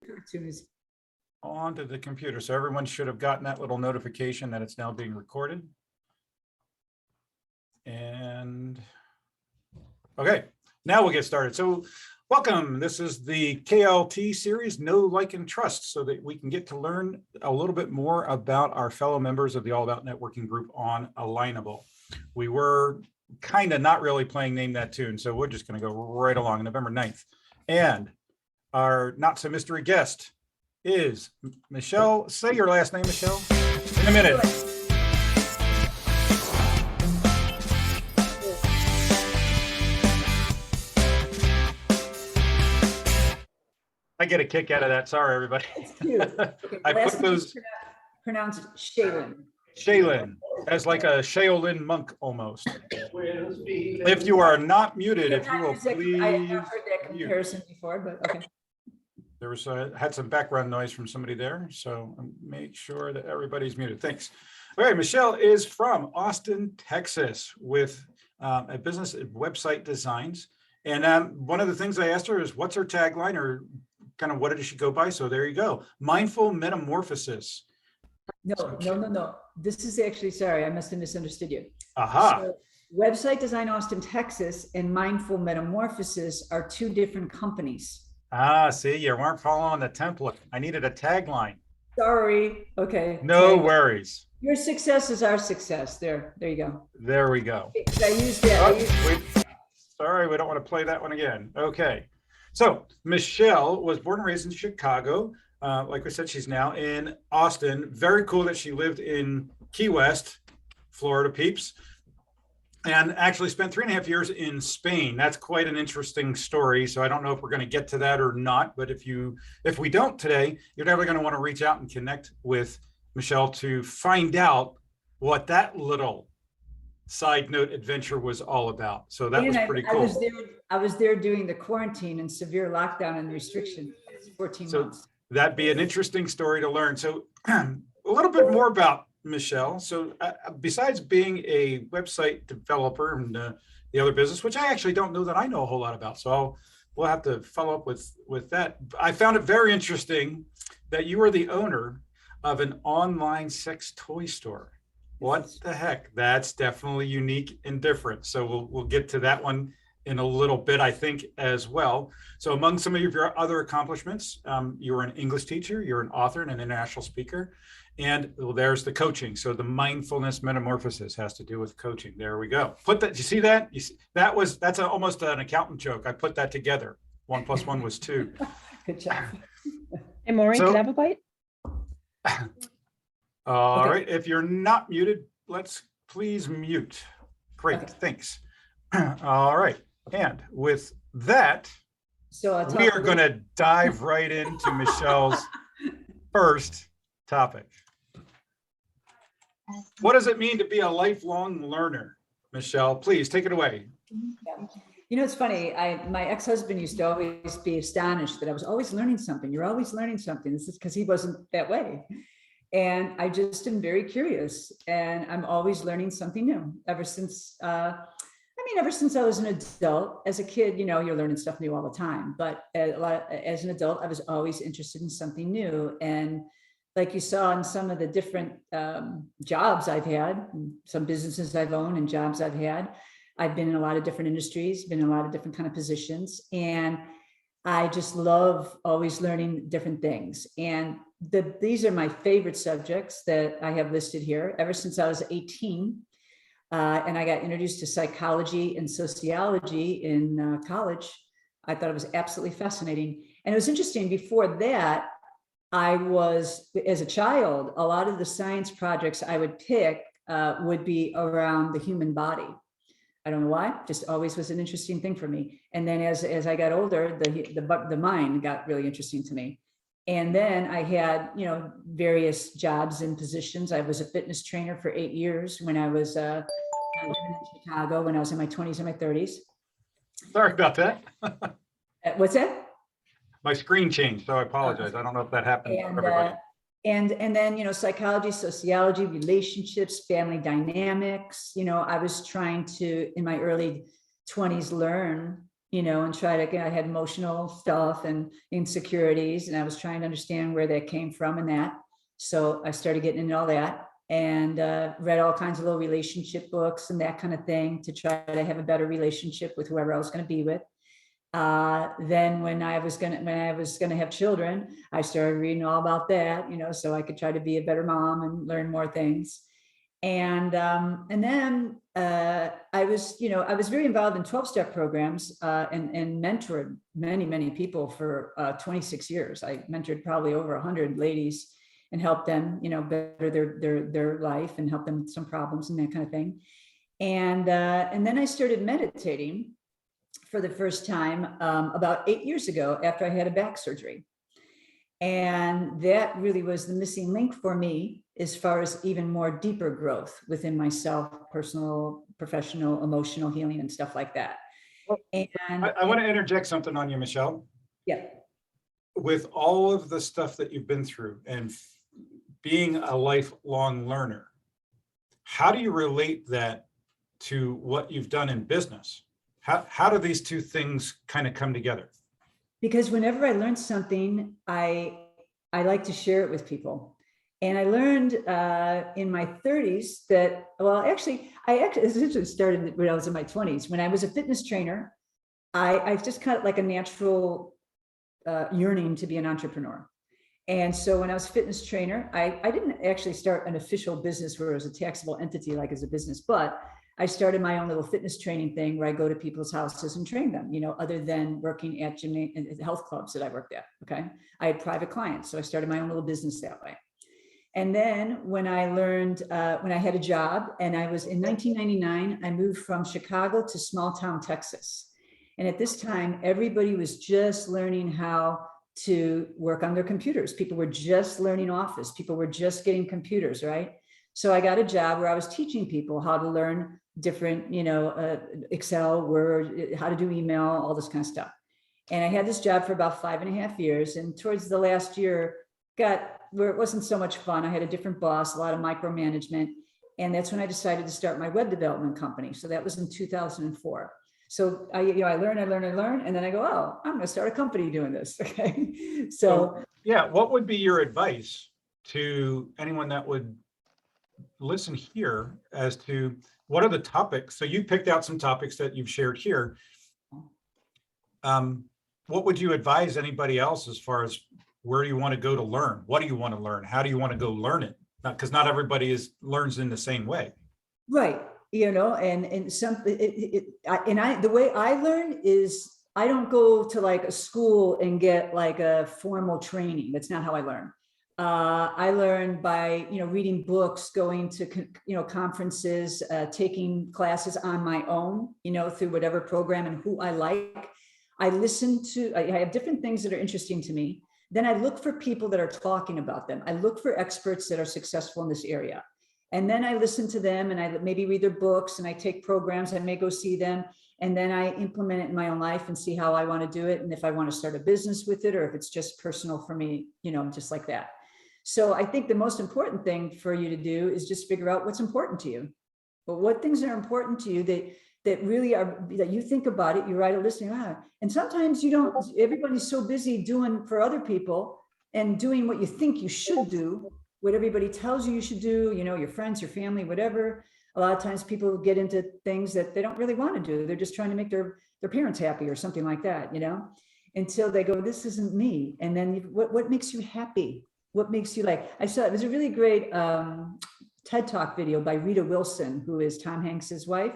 cartoon is onto the computer. So everyone should have gotten that little notification that it's now being recorded. And okay, now we'll get started. So welcome. This is the KLT series, Know, Like, and Trust, so that we can get to learn a little bit more about our fellow members of the All About Networking group on Alignable. We were kind of not really playing Name That Tune, so we're just going to go right along, November 9th. And our not so mystery guest is Michele. Say your last name, Michele, in a minute. I get a kick out of that. Sorry, everybody. it's cute. Okay, I put those pronounced Schalin. Schalin, as like a Shaolin monk almost. If you are not muted, if you will please. I have heard that comparison before, but okay. There was had some background noise from somebody there, so make sure that everybody's muted. Thanks. All right, Michele is from Austin, Texas, with a business website designs. And one of the things I asked her is, what's her tagline, or kind of what did she go by? So there you go. Mindful metamorphosis. No. This is actually, sorry, I must have misunderstood you. Aha. So, Website Design Austin, Texas, and Mindful Metamorphosis are two different companies. Ah, see, you weren't following the template. I needed a tagline. Sorry. Okay. No worries. Your success is our success. There you go. There we go. I used that. Sorry, we don't want to play that one again. Okay. So Michele was born and raised in Chicago. Like we said, she's now in Austin. Very cool that she lived in Key West, Florida peeps, and actually spent 3.5 years in Spain. That's quite an interesting story. So I don't know if we're going to get to that or not, but if we don't today, you're definitely going to want to reach out and connect with Michele to find out what that little side note adventure was all about. So that was pretty cool. I was there doing the quarantine and severe lockdown and restriction. 14 months. That'd be an interesting story to learn. So a little bit more about Michele. So besides being a website developer and the other business, which I actually don't know that I know a whole lot about, so we'll have to follow up with that. I found it very interesting that you are the owner of an online sex toy store. What the heck? That's definitely unique and different. So we'll get to that one in a little bit, I think, as well. So among some of your other accomplishments, you're an English teacher, you're an author and an international speaker, and there's the coaching. So the mindfulness metamorphosis has to do with coaching. There we go. Put that, you see that? That's almost an accountant joke. I put that together. 1 + 1 was 2. Good job. Hey, Maureen, can I have a bite? All right, if you're not muted, let's please mute. Great, okay. Thanks. All right, and with that, we are going to dive right into Michele's first topic. What does it mean to be a lifelong learner? Michele, please take it away. You know, it's funny. My ex-husband used to always be astonished that I was always learning something. You're always learning something. This is because he wasn't that way. And I just am very curious, and I'm always learning something new ever since, ever since I was an adult. As a kid, you know, you're learning stuff new all the time, but as an adult, I was always interested in something new. And like you saw in some of the different jobs I've had, some businesses I've owned and jobs I've had, I've been in a lot of different industries, been in a lot of different kind of positions. And I just love always learning different things. And these are my favorite subjects that I have listed here ever since I was 18. And I got introduced to psychology and sociology in college. I thought it was absolutely fascinating. And it was interesting, before that, as a child, a lot of the science projects I would pick would be around the human body. I don't know why, just always was an interesting thing for me. And then as I got older, the mind got really interesting to me. And then I had, you know, various jobs and positions. I was a fitness trainer for 8 years when I was living in Chicago, when I was in my 20s and my 30s. Sorry about that. What's that? My screen changed, so I apologize. I don't know if that happened for everybody. And then, you know, psychology, sociology, relationships, family dynamics. You know, I was trying to, in my early 20s, learn and try to, I had emotional stuff and insecurities, and I was trying to understand where that came from and that. So I started getting into all that, and read all kinds of little relationship books and that kind of thing to try to have a better relationship with whoever I was going to be with. Then when I was gonna have children, I started reading all about that, so I could try to be a better mom and learn more things. And then I was very involved in 12-step programs, and mentored many people for 26 years. I mentored probably over 100 ladies and helped them, better their life and help them with some problems and that kind of thing. And then I started meditating for the first time about 8 years ago after I had a back surgery. And that really was the missing link for me as far as even more deeper growth within myself, personal, professional, emotional healing and stuff like that. And I want to interject something on you, Michele. yeah, With all of the stuff that you've been through and being a lifelong learner, how do you relate that to what you've done in business? How do these two things kind of come together? because whenever I learn something, I like to share it with people. And I learned in my 30s that, well, actually, I essentially started when I was in my 20s. When I was a fitness trainer, I just kind of like a natural yearning to be an entrepreneur. And so when I was a fitness trainer, I didn't actually start an official business where it was a taxable entity like as a business, but I started my own little fitness training thing where I go to people's houses and train them, other than working at health clubs that I worked at. Okay. I had private clients. So I started my own little business that way. And then when I learned, when I had a job, and I was in 1999, I moved from Chicago to small town Texas. And at this time, everybody was just learning how to work on their computers. People were just learning Office. People were just getting computers, right? So I got a job where I was teaching people how to learn different, Excel, Word, how to do email, all this kind of stuff. And I had this job for about 5.5 years. And towards the last year, got where it wasn't so much fun. I had a different boss, a lot of micromanagement. And that's when I decided to start my web development company. So that was in 2004. So I learn, and then I go, oh, I'm going to start a company doing this. Okay. So yeah, what would be your advice to anyone that would listen here as to what are the topics? So you picked out some topics that you've shared here. What would you advise anybody else as far as where do you want to go to learn? What do you want to learn? How do you want to go learn it? Because not everybody learns in the same way. Right. And some, the way I learn is I don't go to like a school and get like a formal training. That's not how I learn. I learn by, reading books, going to, conferences, taking classes on my own, through whatever program and who I like. I have different things that are interesting to me. Then I look for people that are talking about them. I look for experts that are successful in this area. And then I listen to them and I maybe read their books and I take programs. I may go see them. And then I implement it in my own life and see how I want to do it. And if I want to start a business with it, or if it's just personal for me, just like that. So I think the most important thing for you to do is just figure out what's important to you. But what things are important to you that really are, that you think about it, you write a list, and sometimes you don't, everybody's so busy doing for other people and doing what you think you should do, what everybody tells you should do, your friends, your family, whatever. A lot of times people get into things that they don't really want to do. They're just trying to make their parents happy or something like that, until they go, this isn't me. And then what makes you happy? What makes you like, I saw, it was a really great TED Talk video by Rita Wilson, who is Tom Hanks's wife.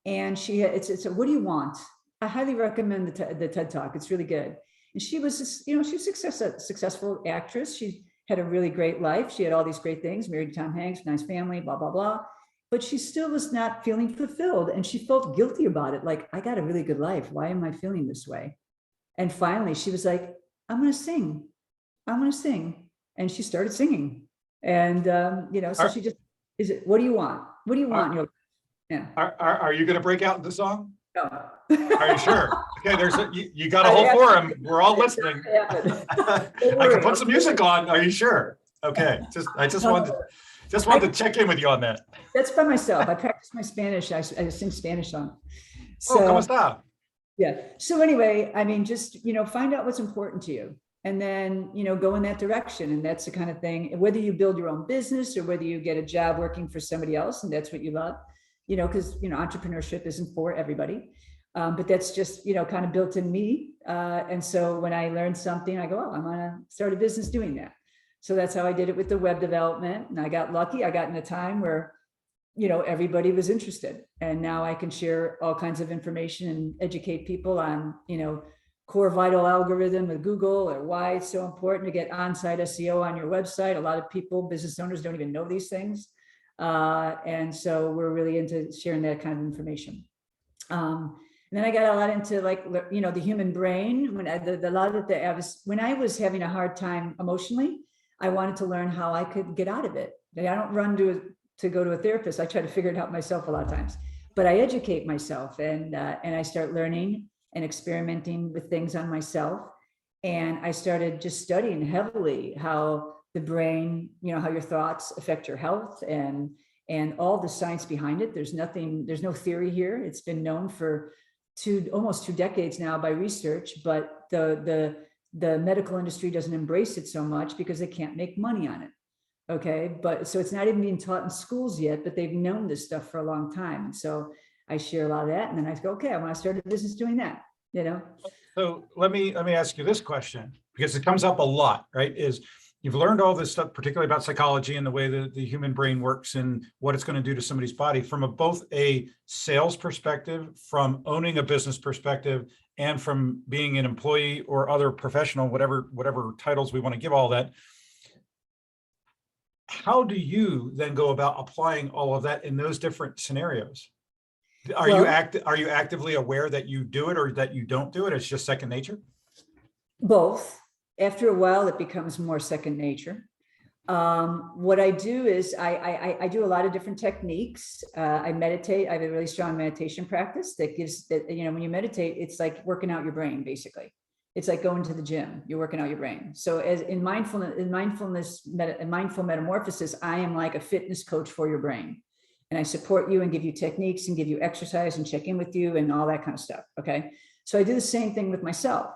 And it's a, what do you want? I highly recommend the TED Talk. It's really good. And she was just, she's a successful actress. She had a really great life. She had all these great things, married to Tom Hanks, nice family, blah, blah, blah. But she still was not feeling fulfilled. And she felt guilty about it. Like, I got a really good life. Why am I feeling this way? And finally she was like, I'm going to sing. I'm going to sing. And she started singing. And, so she just, what do you want? What do you want? Yeah. Are you going to break out in the song? No. Are you sure? Okay, you got a whole forum. We're all listening. I can put some music on. Are you sure? Okay. I just wanted to check in with you on that. That's by myself. I practice my Spanish. I sing Spanish song. So, ¿cómo está? Yeah. So anyway, I mean, just, find out what's important to you and then, go in that direction. And that's the kind of thing, whether you build your own business or whether you get a job working for somebody else and that's what you love, because, entrepreneurship isn't for everybody. But that's just, kind of built in me. And so when I learned something, I go, oh, I'm going to start a business doing that. So that's how I did it with the web development. And I got lucky. I got in a time where everybody was interested. And now I can share all kinds of information and educate people on, core vital algorithm with Google or why it's so important to get on-site SEO on your website. A lot of people, business owners, don't even know these things. And so we're really into sharing that kind of information. And then I got a lot into the human brain. When I was having a hard time emotionally, I wanted to learn how I could get out of it. I don't run to go to a therapist. I try to figure it out myself a lot of times, but I educate myself and I start learning and experimenting with things on myself. And I started just studying heavily how the brain, how your thoughts affect your health and all the science behind it. There's no theory here. It's been known for almost 2 decades now by research, but the medical industry doesn't embrace it so much because they can't make money on it. Okay. But so it's not even being taught in schools yet, but they've known this stuff for a long time. And so I share a lot of that. And then I go, okay, I want to start a business doing that, So let me ask you this question, because it comes up a lot, right? Is you've learned all this stuff, particularly about psychology and the way that the human brain works and what it's going to do to somebody's body from both a sales perspective, from owning a business perspective, and from being an employee or other professional, whatever titles we want to give all that. How do you then go about applying all of that in those different scenarios? Are you actively aware that you do it or that you don't do it? It's just second nature? Both. After a while, it becomes more second nature. What I do is I do a lot of different techniques. I meditate. I have a really strong meditation practice that gives that, when you meditate, it's like working out your brain, basically. It's like going to the gym. You're working out your brain. So as in mindful metamorphosis, I am like a fitness coach for your brain. And I support you and give you techniques and give you exercise and check in with you and all that kind of stuff. Okay. So I do the same thing with myself.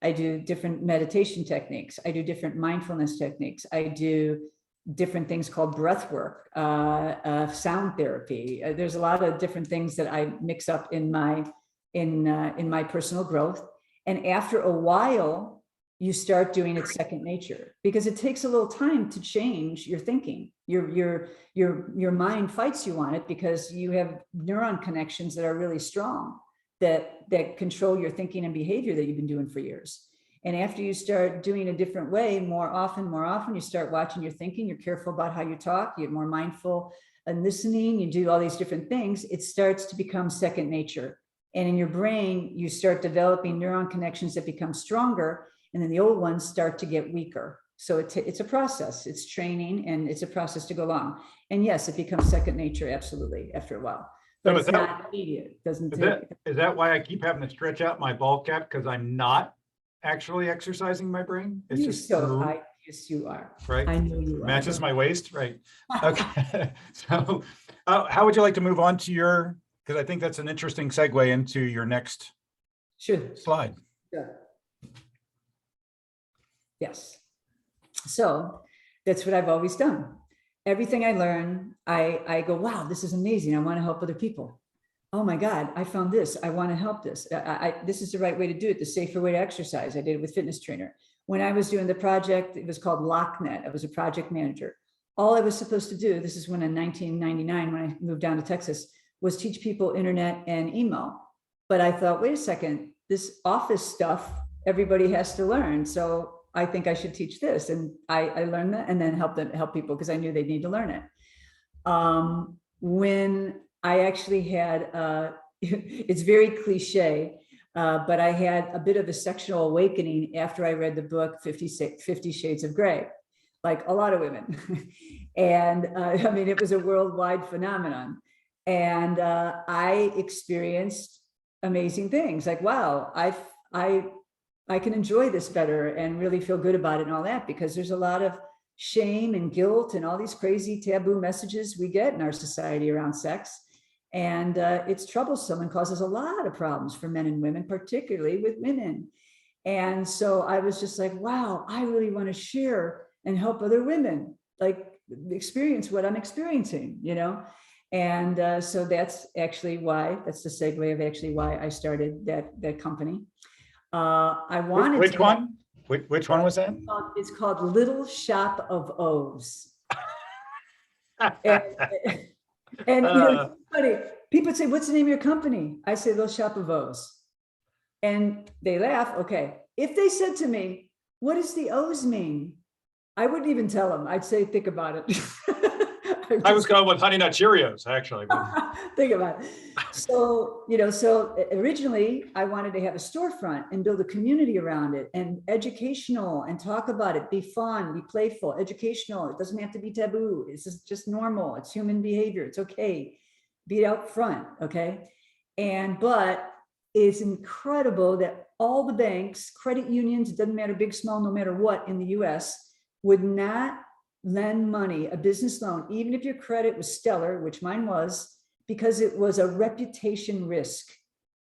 I do different meditation techniques. I do different mindfulness techniques. I do different things called breath work, sound therapy. There's a lot of different things that I mix up in my personal growth. And after a while, you start doing it second nature because it takes a little time to change your thinking. Your mind fights you on it because you have neuron connections that are really strong that control your thinking and behavior that you've been doing for years. And after you start doing a different way, more often, you start watching your thinking, you're careful about how you talk, you're more mindful and listening, you do all these different things, it starts to become second nature. And in your brain, you start developing neuron connections that become stronger, and then the old ones start to get weaker. So it's a process, it's training, and it's a process to go along. And yes, it becomes second nature, absolutely, after a while. But it's not immediate. Is that why I keep having to stretch out my ball cap? Because I'm not actually exercising my brain? It's yes, you are. Right. I know you matches my waist. Right. Okay. So how would you like to move on to because I think that's an interesting segue into your next slide. Sure. Yes. So that's what I've always done. Everything I learn, I go, wow, this is amazing. I want to help other people. Oh my God, I found this. I want to help this. This is the right way to do it, the safer way to exercise. I did it with fitness trainer. When I was doing the project, it was called LockNet. I was a project manager. All I was supposed to do, this is when in 1999, when I moved down to Texas, was teach people internet and email. But I thought, wait a second, this office stuff, everybody has to learn. So I think I should teach this. And I learned that and then help people because I knew they'd need to learn it. When I actually had, it's very cliche, but I had a bit of a sexual awakening after I read the book 50 Shades of Grey, like a lot of women. And I mean, it was a worldwide phenomenon. And I experienced amazing things like, wow, I can enjoy this better and really feel good about it and all that, because there's a lot of shame and guilt and all these crazy taboo messages we get in our society around sex. And it's troublesome and causes a lot of problems for men and women, particularly with women. And so I was just like, wow, I really want to share and help other women like experience what I'm experiencing, And so that's actually that's the segue of actually why I started that company. I wanted Which to. one? Which one was that? It's called Little Shop of O's. And it's funny. People say, "What's the name of your company?" I say, "Little Shop of O's," and they laugh. Okay, if they said to me, "What does the O's mean?" I wouldn't even tell them. I'd say, "Think about it." I was going with Honey Nut Cheerios, actually. Think about it. So, so originally I wanted to have a storefront and build a community around it and educational and talk about it, be fun, be playful, educational. It doesn't have to be taboo. It's just normal. It's human behavior. It's okay. Be out front. Okay. But it's incredible that all the banks, credit unions, it doesn't matter big, small, no matter what in the US, would not lend money, a business loan, even if your credit was stellar, which mine was, because it was a reputation risk.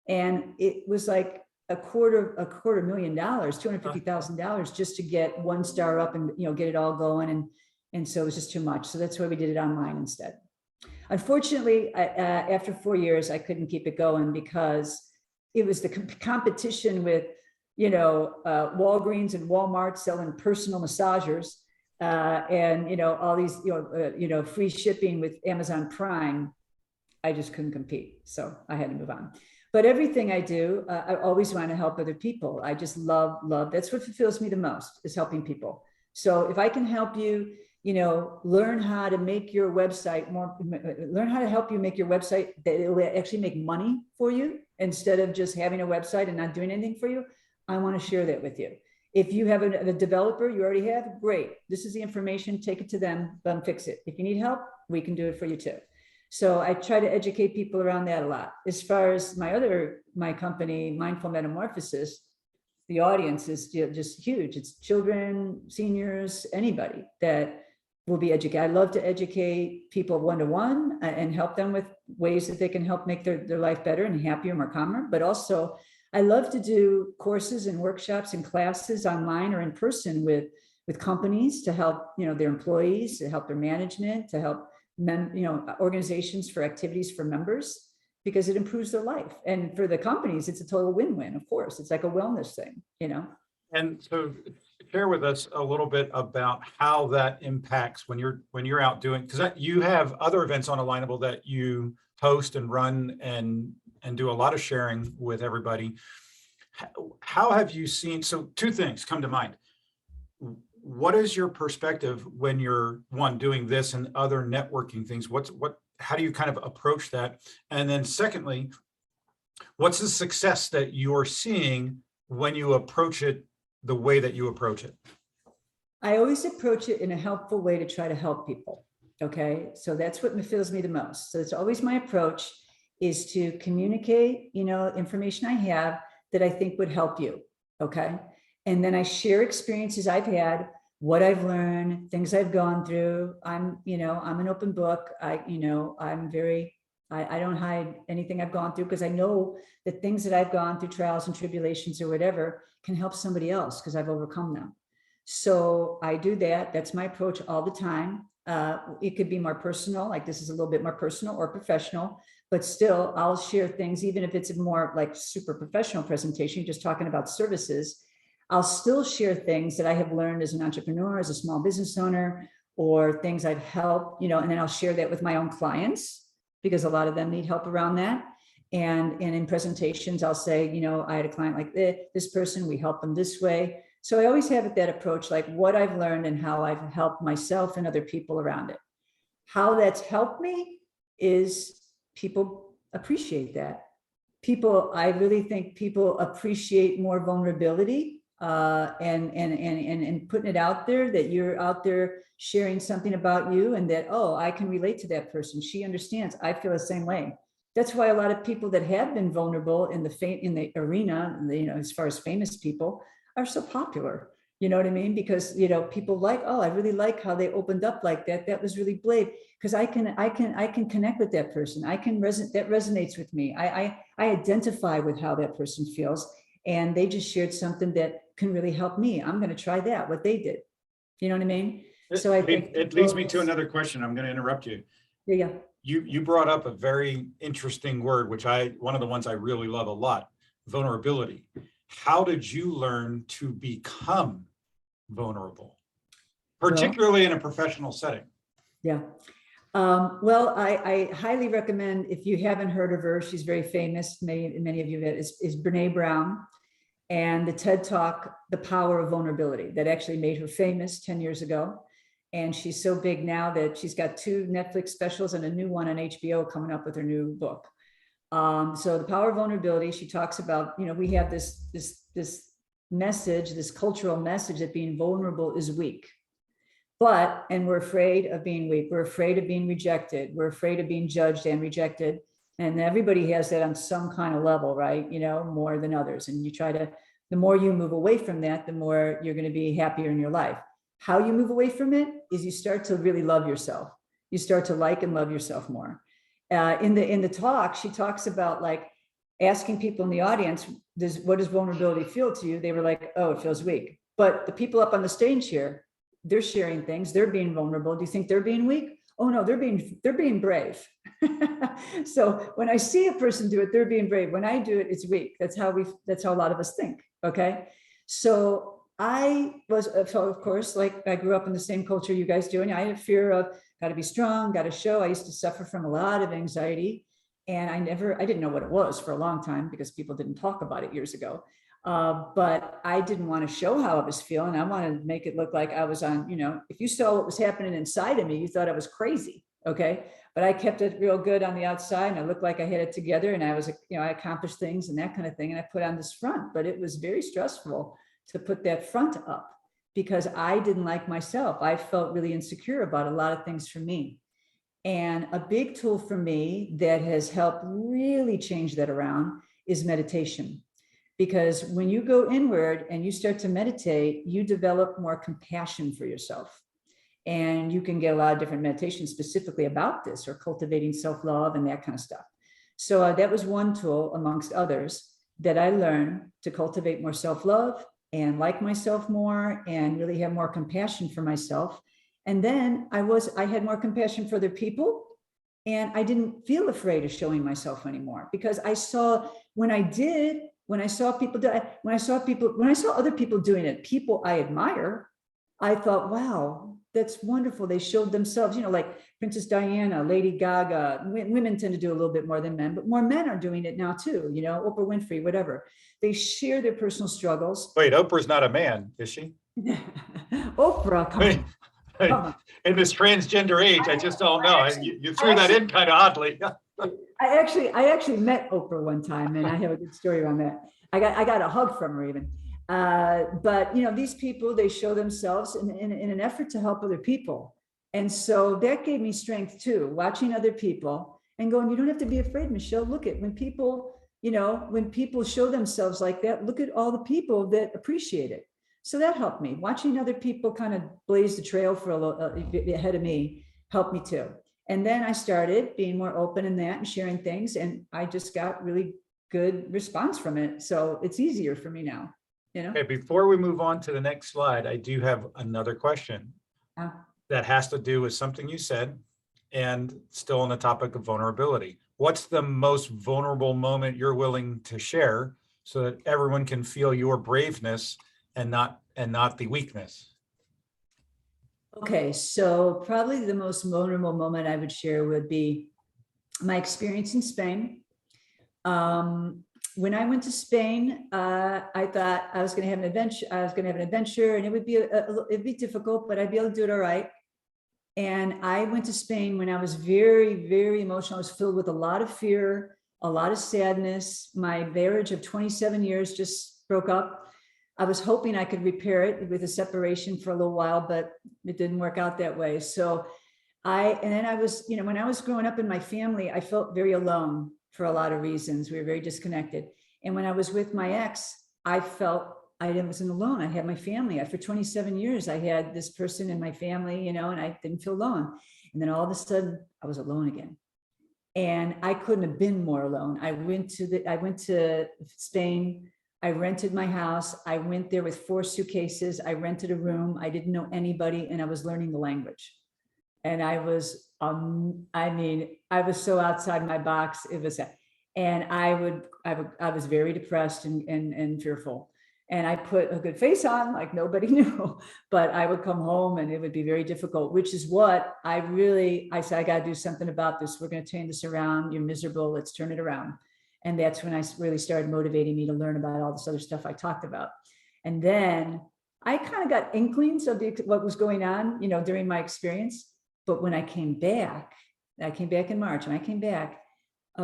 And it was like a quarter $250,000, $250,000 just to get one star up and get it all going. And so it was just too much. So that's why we did it online instead. Unfortunately, after 4 years, I couldn't keep it going because it was the competition with, Walgreens and Walmart selling personal massagers. And all these free shipping with Amazon Prime. I just couldn't compete, so I had to move on. But everything I do, I always want to help other people. I just love that's what fulfills me the most, is helping people. So if I can help you, learn how to make your website learn how to help you make your website that it will actually make money for you instead of just having a website and not doing anything for you, I want to share that with you. If you have a developer you already have, great. This is the information, take it to them, let them fix it. If you need help, we can do it for you too. So I try to educate people around that a lot. As far as my company, Mindful Metamorphosis, the audience is just huge. It's children, seniors, anybody that will be educated. I love to educate people one-to-one and help them with ways that they can help make their life better and happier, more calmer. But also I love to do courses and workshops and classes online or in person with companies to help, their employees, to help their management, to help organizations for activities for members, because it improves their life. And for the companies, it's a total win-win. Of course, it's like a wellness thing, And so share with us a little bit about how that impacts when you're out doing, because you have other events on Alignable that you host and run and do a lot of sharing with everybody. How have you seen, so two things come to mind. What is your perspective when you're doing this and other networking things? How do you kind of approach that? And then secondly, what's the success that you're seeing when you approach it the way that you approach it? I always approach it in a helpful way to try to help people. Okay. So that's what fulfills me the most. So it's always my approach is to communicate, information I have that I think would help you. Okay. And then I share experiences I've had, what I've learned, things I've gone through. I'm an open book. I don't hide anything I've gone through, because I know that things that I've gone through, trials and tribulations or whatever, can help somebody else because I've overcome them. So I do that. That's my approach all the time. It could be more personal, like this is a little bit more personal or professional, but still I'll share things, even if it's a more like super professional presentation, just talking about services. I'll still share things that I have learned as an entrepreneur, as a small business owner, or things I've helped, and then I'll share that with my own clients, because a lot of them need help around that. And in presentations, I'll say, I had a client like this person, we help them this way. So I always have that approach, like what I've learned and how I've helped myself and other people around it. How that's helped me is people appreciate that. I really think people appreciate more vulnerability and putting it out there, that you're out there sharing something about you and that, oh, I can relate to that person. She understands. I feel the same way. That's why a lot of people that have been vulnerable in the arena, as far as famous people, are so popular, You know what I mean? Because, people like, oh, I really like how they opened up like that. That was really brave. Because I can connect with that person. That resonates with me. I identify with how that person feels. And they just shared something that can really help me. I'm going to try that, what they did. You know what I mean? So I think It leads me to another question. I'm going to interrupt you. Yeah. You brought up a very interesting word, one of the ones I really love a lot, vulnerability. How did you learn to become vulnerable, particularly in a professional setting? Yeah. Well, I highly recommend, if you haven't heard of her, she's very famous. Many of you have, is Brene Brown, and the TED Talk, The Power of Vulnerability, that actually made her famous 10 years ago. And she's so big now that she's got 2 Netflix specials and a new one on HBO coming up with her new book. So The Power of Vulnerability, she talks about, we have this message, this cultural message that being vulnerable is weak. And we're afraid of being weak. We're afraid of being rejected. We're afraid of being judged and rejected. And everybody has that on some kind of level, right? More than others. And the more you move away from that, the more you're going to be happier in your life. How you move away from it is you start to really love yourself. You start to like and love yourself more. In the talk, she talks about like asking people in the audience, what does vulnerability feel to you? They were like, oh, it feels weak. But the people up on the stage here, they're sharing things. They're being vulnerable. Do you think they're being weak? Oh no, they're being brave. So when I see a person do it, they're being brave. When I do it, it's weak. That's how a lot of us think. Okay. So of course, like I grew up in the same culture you guys do. And I had a fear of got to be strong, got to show. I used to suffer from a lot of anxiety, and I didn't know what it was for a long time because people didn't talk about it years ago. But I didn't want to show how I was feeling. I wanted to make it look like I was on, if you saw what was happening inside of me, you thought I was crazy. Okay. But I kept it real good on the outside, and I looked like I had it together, and I was, I accomplished things and that kind of thing. And I put on this front, but it was very stressful to put that front up because I didn't like myself. I felt really insecure about a lot of things for me. And a big tool for me that has helped really change that around is meditation. Because when you go inward and you start to meditate, you develop more compassion for yourself. And you can get a lot of different meditations specifically about this, or cultivating self-love and that kind of stuff. So that was one tool amongst others that I learned to cultivate more self-love and like myself more and really have more compassion for myself. And then I had more compassion for other people, and I didn't feel afraid of showing myself anymore, because I saw when I saw other people doing it, people I admire, I thought, wow, that's wonderful. They showed themselves, like Princess Diana, Lady Gaga. Women tend to do a little bit more than men, but more men are doing it now too. Oprah Winfrey, whatever. They share their personal struggles. Wait, Oprah's not a man, is she? Oprah, come on. In this transgender age, I just don't know. You threw that in kind of oddly. I actually met Oprah one time, and I have a good story around that. I got a hug from her even. But these people, they show themselves in an effort to help other people. And so that gave me strength too, watching other people and going, you don't have to be afraid, Michele. Look at when people show themselves like that, look at all the people that appreciate it. So that helped me. Watching other people kind of blaze the trail for a little ahead of me helped me too. And then I started being more open in that and sharing things, and I just got really good response from it. So it's easier for me now. Okay, before we move on to the next slide, I do have another question that has to do with something you said, and still on the topic of vulnerability. What's the most vulnerable moment you're willing to share so that everyone can feel your braveness and not the weakness? Okay, so probably the most vulnerable moment I would share would be my experience in Spain. When I went to Spain, I thought I was going to have an adventure. And it would be difficult, but I'd be able to do it all right. And I went to Spain when I was very, very emotional. I was filled with a lot of fear, a lot of sadness. My marriage of 27 years just broke up. I was hoping I could repair it with a separation for a little while, but it didn't work out that way. So when I was growing up in my family, I felt very alone for a lot of reasons. We were very disconnected. And when I was with my ex, I felt I wasn't alone. I had my family. For 27 years, I had this person in my family, and I didn't feel alone. And then all of a sudden I was alone again. And I couldn't have been more alone. I went to Spain. I rented my house. I went there with 4 suitcases. I rented a room. I didn't know anybody, and I was learning the language. And I was, I was so outside my box. It was, and I was very depressed and fearful. And I put a good face on, like nobody knew, but I would come home and it would be very difficult, which is what I said, I got to do something about this. We're going to turn this around. You're miserable. Let's turn it around. And that's when I really started motivating me to learn about all this other stuff I talked about. And then I kind of got inklings of what was going on, during my experience. But when I came back in March, and I came back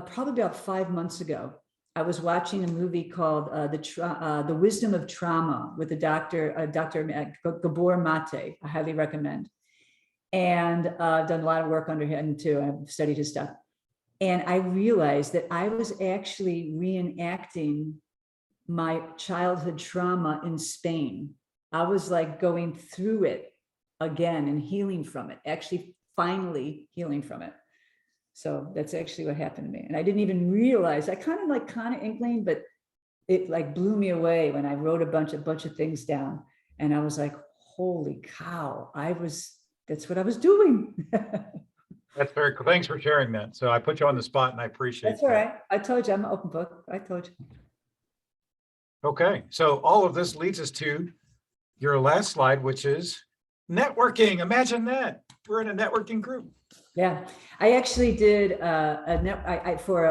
probably about 5 months ago, I was watching a movie called The Wisdom of Trauma with Dr. Gabor Mate. I highly recommend. And I've done a lot of work under him too. I've studied his stuff. And I realized that I was actually reenacting my childhood trauma in Spain. I was like going through it again and healing from it, actually finally healing from it. So that's actually what happened to me. And I didn't even realize, I kind of inkling, but it like blew me away when I wrote a bunch of things down. And I was like, holy cow, that's what I was doing. That's very cool. Thanks for sharing that. So I put you on the spot and I appreciate That's all right. I told you I'm an open book. I told you. Okay. So all of this leads us to your last slide, which is networking. Imagine that. We're in a networking group. Yeah, I actually did for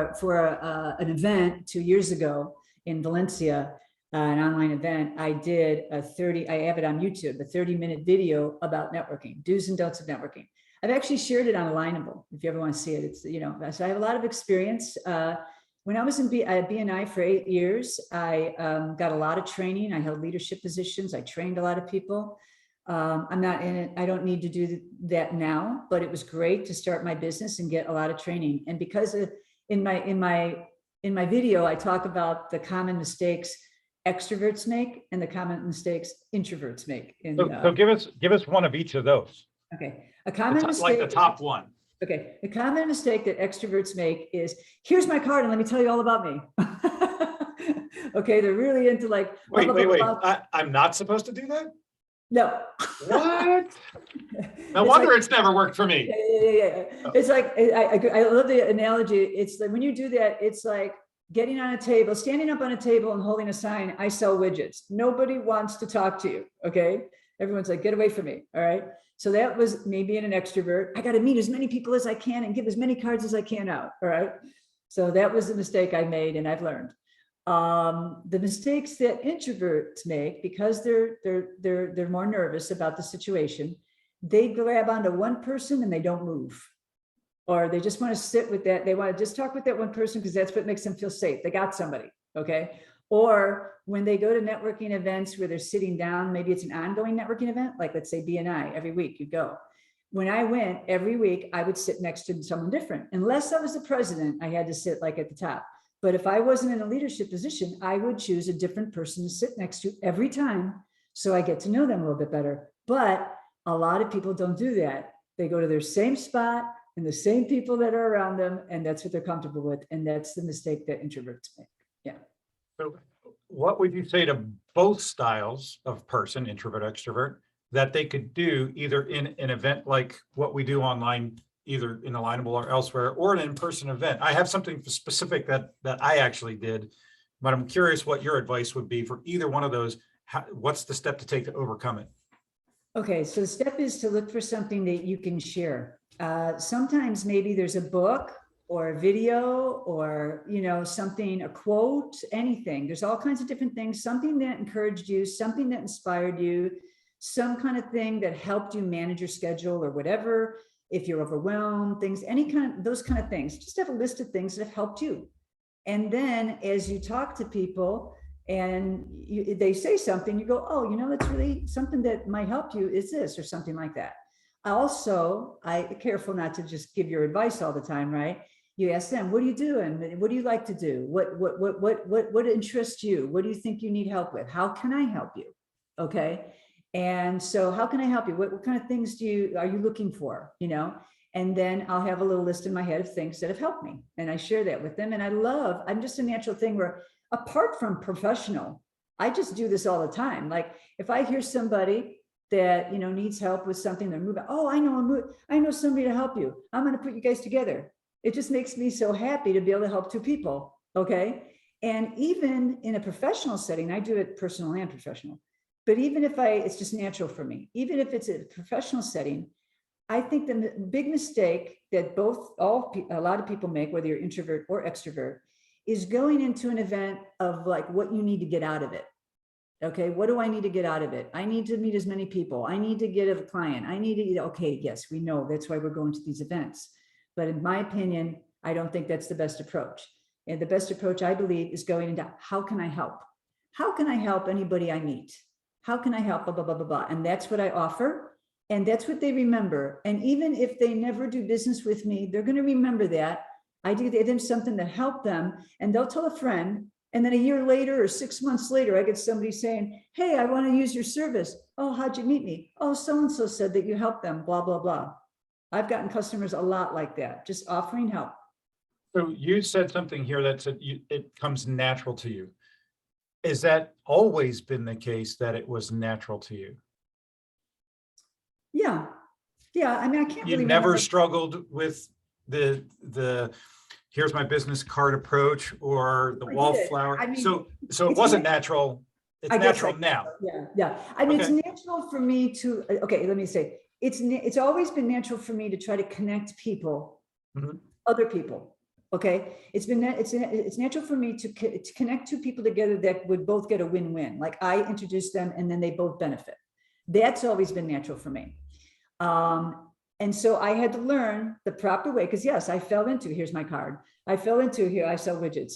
an event 2 years ago in Valencia, an online event. I did I have it on YouTube, a 30-minute video about networking, do's and don'ts of networking. I've actually shared it on Alignable. If you ever want to see it, it's, so I have a lot of experience. When I was in BNI for 8 years, I got a lot of training. I held leadership positions. I trained a lot of people. I'm not in it. I don't need to do that now, but it was great to start my business and get a lot of training. And because in my video, I talk about the common mistakes extroverts make and the common mistakes introverts make. So give us one of each of those. Okay. A common mistake, like the top one. Okay. The common mistake that extroverts make is, here's my card and let me tell you all about me. Okay. They're really into like, wait. I'm not supposed to do that? No. What? No wonder it's never worked for me. Yeah. It's like, I love the analogy. It's like when you do that, it's like getting on a table, standing up on a table and holding a sign, I sell widgets. Nobody wants to talk to you. Okay. Everyone's like, get away from me. All right. So that was me being an extrovert. I got to meet as many people as I can and give as many cards as I can out. All right. So that was the mistake I made and I've learned. The mistakes that introverts make, because they're more nervous about the situation, they grab onto one person and they don't move, or they just want to sit with that. They want to just talk with that one person because that's what makes them feel safe. They got somebody. Okay. Or when they go to networking events where they're sitting down, maybe it's an ongoing networking event, like let's say BNI, every week you go. When I went every week, I would sit next to someone different. Unless I was the president, I had to sit like at the top. But if I wasn't in a leadership position, I would choose a different person to sit next to every time. So I get to know them a little bit better. But a lot of people don't do that. They go to their same spot and the same people that are around them, and that's what they're comfortable with. And that's the mistake that introverts make. Yeah. So what would you say to both styles of person, introvert, extrovert, that they could do either in an event like what we do online, either in Alignable or elsewhere, or an in-person event? I have something specific that I actually did, but I'm curious what your advice would be for either one of those. What's the step to take to overcome it? Okay, so the step is to look for something that you can share. Sometimes maybe there's a book or a video or, something, a quote, anything. There's all kinds of different things, something that encouraged you, something that inspired you, some kind of thing that helped you manage your schedule or whatever. If you're overwhelmed, things, those kind of things, just have a list of things that have helped you. And then as you talk to people and they say something, you go, oh, that's really something that might help you is this, or something like that. Also, I'm careful not to just give your advice all the time, right? You ask them, what are you doing? What do you like to do? What interests you? What do you think you need help with? How can I help you? Okay. And so how can I help you? What kind of things are you looking for? And then I'll have a little list in my head of things that have helped me. And I share that with them. And I'm just a natural thing where, apart from professional, I just do this all the time. Like if I hear somebody that, needs help with something, they're moving, oh, I know somebody to help you. I'm going to put you guys together. It just makes me so happy to be able to help two people. Okay. And even in a professional setting, I do it personal and professional, but even if it's just natural for me, even if it's a professional setting, I think the big mistake that a lot of people make, whether you're introvert or extrovert, is going into an event of like what you need to get out of it. Okay, what do I need to get out of it? I need to meet as many people. I need to get a client. Okay, yes, we know that's why we're going to these events. But in my opinion, I don't think that's the best approach. And the best approach, I believe, is going into how can I help? How can I help anybody I meet? How can I help? Blah, blah, blah, blah, blah. And that's what I offer. And that's what they remember. And even if they never do business with me, they're going to remember that. I give them something that helped them, and they'll tell a friend. And then a year later or 6 months later, I get somebody saying, hey, I want to use your service. Oh, how'd you meet me? Oh, so-and-so said that you helped them, blah, blah, blah. I've gotten customers a lot like that, just offering help. So you said something here that said it comes natural to you. Is that always been the case, that it was natural to you? Yeah. Yeah. I mean, I can't You really never remember. struggled with the here's my business card approach or the I did. wallflower. I mean, So it it's wasn't natural. It's I guess natural now. Yeah. Yeah. I mean, Okay. it's natural for me to, okay, let me say, it's always been natural for me to try to connect people, Mhm. other people. Okay. It's natural for me to connect two people together that would both get a win-win. Like I introduce them and then they both benefit. That's always been natural for me. And so I had to learn the proper way, because yes, I fell into, here's my card. I fell into, here, I sell widgets,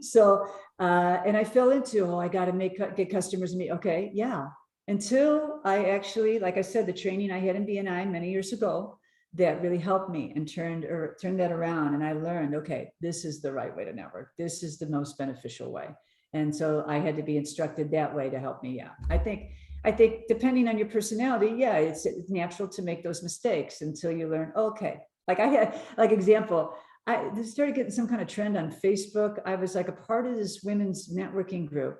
So, and I fell into, I got to get customers meet. Okay. Yeah. Until I actually, like I said, the training I had in BNI many years ago, that really helped me and turned that around. And I learned, okay, this is the right way to network. This is the most beneficial way. And so I had to be instructed that way to help me. Yeah. I think depending on your personality, yeah, it's natural to make those mistakes until you learn, okay. Like I had, like example, I started getting some kind of trend on Facebook. I was like a part of this women's networking group.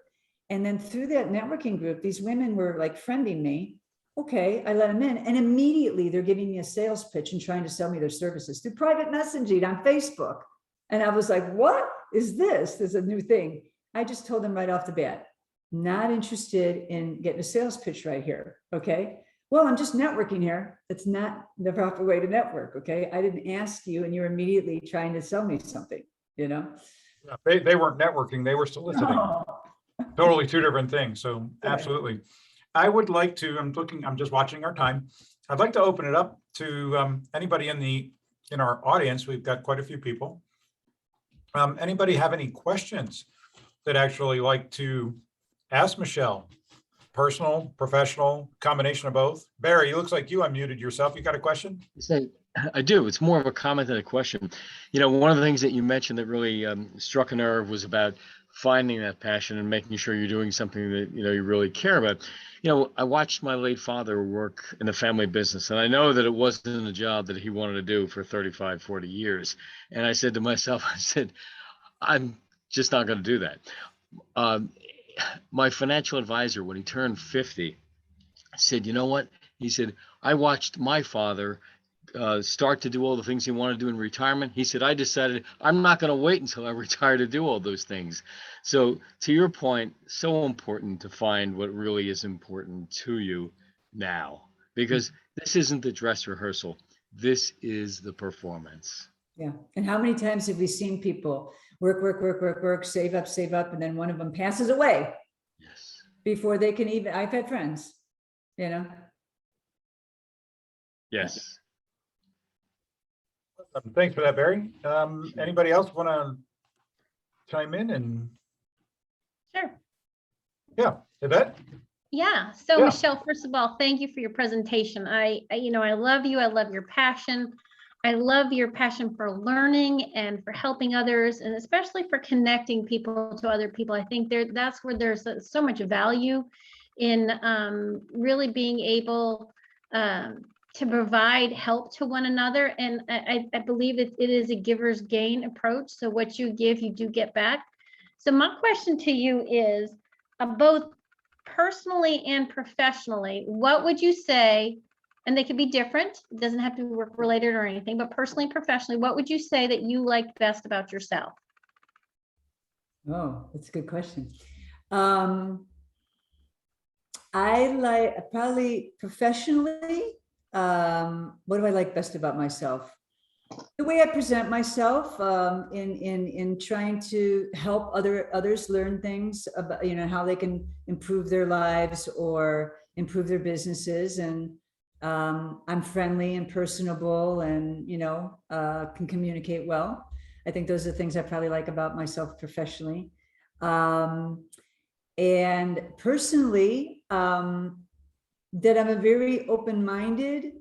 And then through that networking group, these women were like friending me. Okay, I let them in. And immediately they're giving me a sales pitch and trying to sell me their services through private messaging on Facebook. And I was like, what is this? There's a new thing. I just told them right off the bat, not interested in getting a sales pitch right here. Okay. Well, I'm just networking here. It's not the proper way to network. Okay. I didn't ask you and you're immediately trying to sell me something, Yeah, they weren't networking, they were soliciting. No. Totally two different things. So Right. absolutely. I would like to, I'm just watching our time. I'd like to open it up to anybody in our audience. We've got quite a few people. Anybody have any questions that actually like to ask Michele? Personal, professional, combination of both. Barry, it looks like you unmuted yourself. You got a question? I do. It's more of a comment than a question. One of the things that you mentioned that really struck a nerve was about finding that passion and making sure you're doing something that you really care about. I watched my late father work in the family business, and I know that it wasn't a job that he wanted to do for 35, 40 years. And I said to myself, I'm just not going to do that. My financial advisor, when he turned 50, said, you know what? He said, I watched my father start to do all the things he wanted to do in retirement. He said, I decided I'm not going to wait until I retire to do all those things. So to your point, so important to find what really is important to you now, because this isn't the dress rehearsal. This is the performance. Yeah. And how many times have we seen people work, save up, and then one of them passes away Yes. before they can even, I've had friends, Yes. Thanks for that, Barry. Anybody else want to chime in? And Sure. yeah, Yvette? Yeah. So Yeah. Michele, first of all, thank you for your presentation. I love you. I love your passion. I love your passion for learning and for helping others, and especially for connecting people to other people. I think that's where there's so much value in really being able to provide help to one another. And I believe it is a giver's gain approach. So what you give, you do get back. So my question to you is, both personally and professionally, what would you say, and they could be different, it doesn't have to be work related or anything, but personally and professionally, what would you say that you like best about yourself? Oh, that's a good question. I like, probably professionally, what do I like best about myself? The way I present myself, in trying to help others learn things about, how they can improve their lives or improve their businesses. And I'm friendly and personable and, can communicate well. I think those are the things I probably like about myself professionally. And personally, that I'm a very open-minded,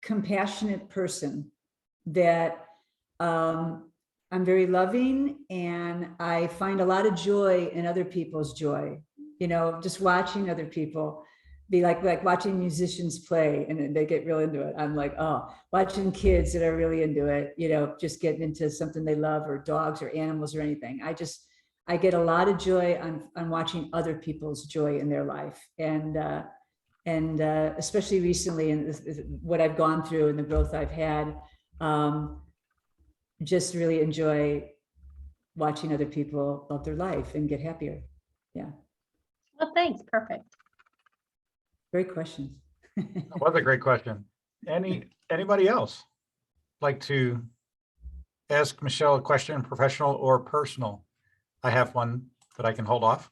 compassionate person, that I'm very loving, and I find a lot of joy in other people's joy, just watching other people be like watching musicians play and they get real into it. I'm like, oh, watching kids that are really into it, just getting into something they love, or dogs or animals or anything. I get a lot of joy on watching other people's joy in their life. And especially recently, and what I've gone through and the growth I've had, just really enjoy watching other people love their life and get happier. Yeah. Well, thanks. Perfect. Great questions. That was a great question. Anybody else like to ask Michele a question, professional or personal? I have one that I can hold off.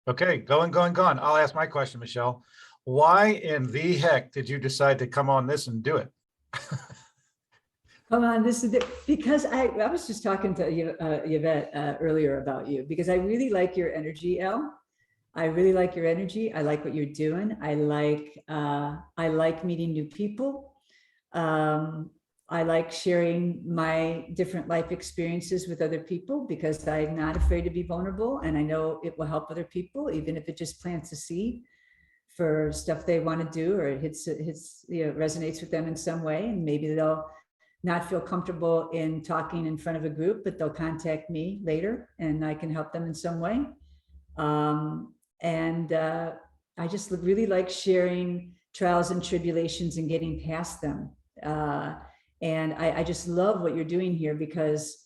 Okay, going. I'll ask my question, Michele. Why in the heck did you decide to come on this and do it? Come on, this is because I was just talking to Yvette earlier about you, because I really like your energy, Elle. I really like your energy. I like what you're doing. I like meeting new people. I like sharing my different life experiences with other people, because I'm not afraid to be vulnerable, and I know it will help other people, even if it just plants a seed for stuff they want to do, or it hits resonates with them in some way, and maybe they'll not feel comfortable in talking in front of a group, but they'll contact me later and I can help them in some way. I just really like sharing trials and tribulations and getting past them. And I just love what you're doing here, because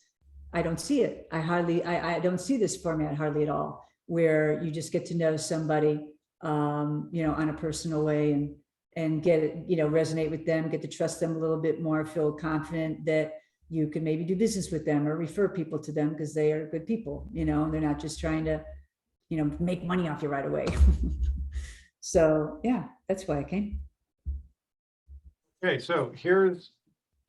I don't see it. I don't see this format hardly at all, where you just get to know somebody, on a personal way, and get it, resonate with them, get to trust them a little bit more, feel confident that you can maybe do business with them or refer people to them because they are good people, and they're not just trying to, make money off you right away. So yeah, that's why I came. Okay, so here's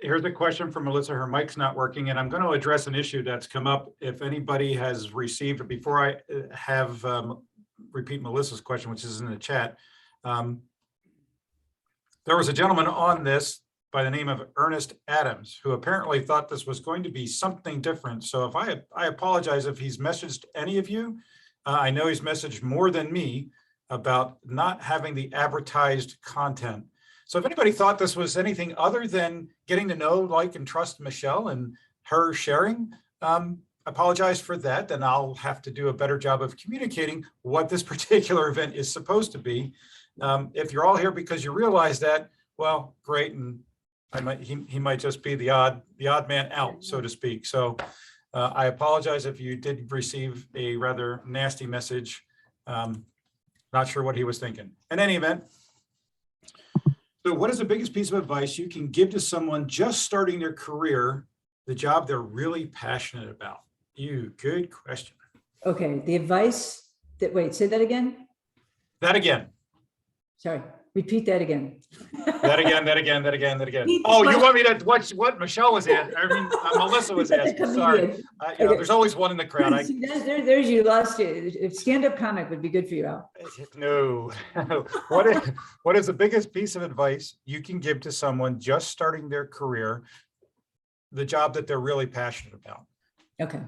a question from Melissa. Her mic's not working, and I'm going to address an issue that's come up. If anybody has received, before I have repeat Melissa's question, which is in the chat, there was a gentleman on this by the name of Ernest Adams, who apparently thought this was going to be something different. So if I apologize if he's messaged any of you. I know he's messaged more than me about not having the advertised content. So if anybody thought this was anything other than getting to know, like, and trust Michele and her sharing, apologize for that. Then I'll have to do a better job of communicating what this particular event is supposed to be. If you're all here because you realize that, well, great, and he might just be the odd man out, so to speak. So I apologize if you did receive a rather nasty message. Not sure what he was thinking. In any event, so what is the biggest piece of advice you can give to someone just starting their career, the job they're really passionate about? Good question. Okay, the advice that, wait, say that again. That again. Sorry, Repeat that again. That again. He- Oh, you but- want me to watch what Michelle was asking? I mean, Melissa was Such a asking, sorry. comedian. There's always one in the crowd. See, there's you lost it. If stand-up comic would be good for you, Al. No. What is the biggest piece of advice you can give to someone just starting their career, the job that they're really passionate about? Okay.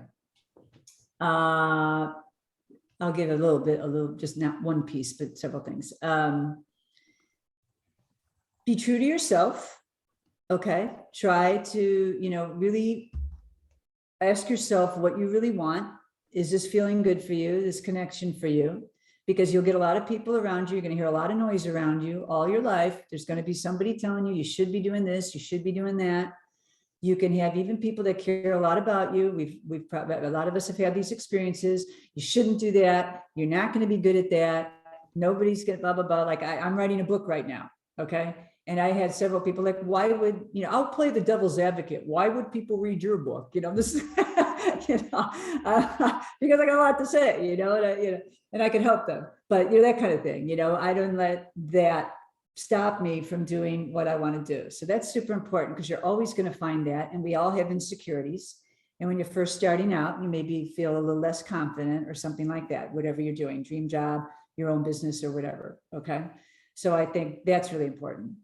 I'll give a little, just not one piece, but several things. Be true to yourself. Okay. Try to, really ask yourself what you really want. Is this feeling good for you? This connection for you? Because you'll get a lot of people around you. You're going to hear a lot of noise around you all your life. There's going to be somebody telling you, you should be doing this, you should be doing that. You can have even people that care a lot about you. We've probably, a lot of us have had these experiences. You shouldn't do that. You're not going to be good at that. Nobody's going to blah, blah, blah. Like I'm writing a book right now. Okay. And I had several people like, why would, I'll play the devil's advocate. Why would people read your book? This, because I got a lot to say, and I can help them, but that kind of thing, I don't let that stop me from doing what I want to do. So that's super important because you're always going to find that. And we all have insecurities. And when you're first starting out, you maybe feel a little less confident or something like that, whatever you're doing, dream job, your own business or whatever. Okay. So I think that's really important.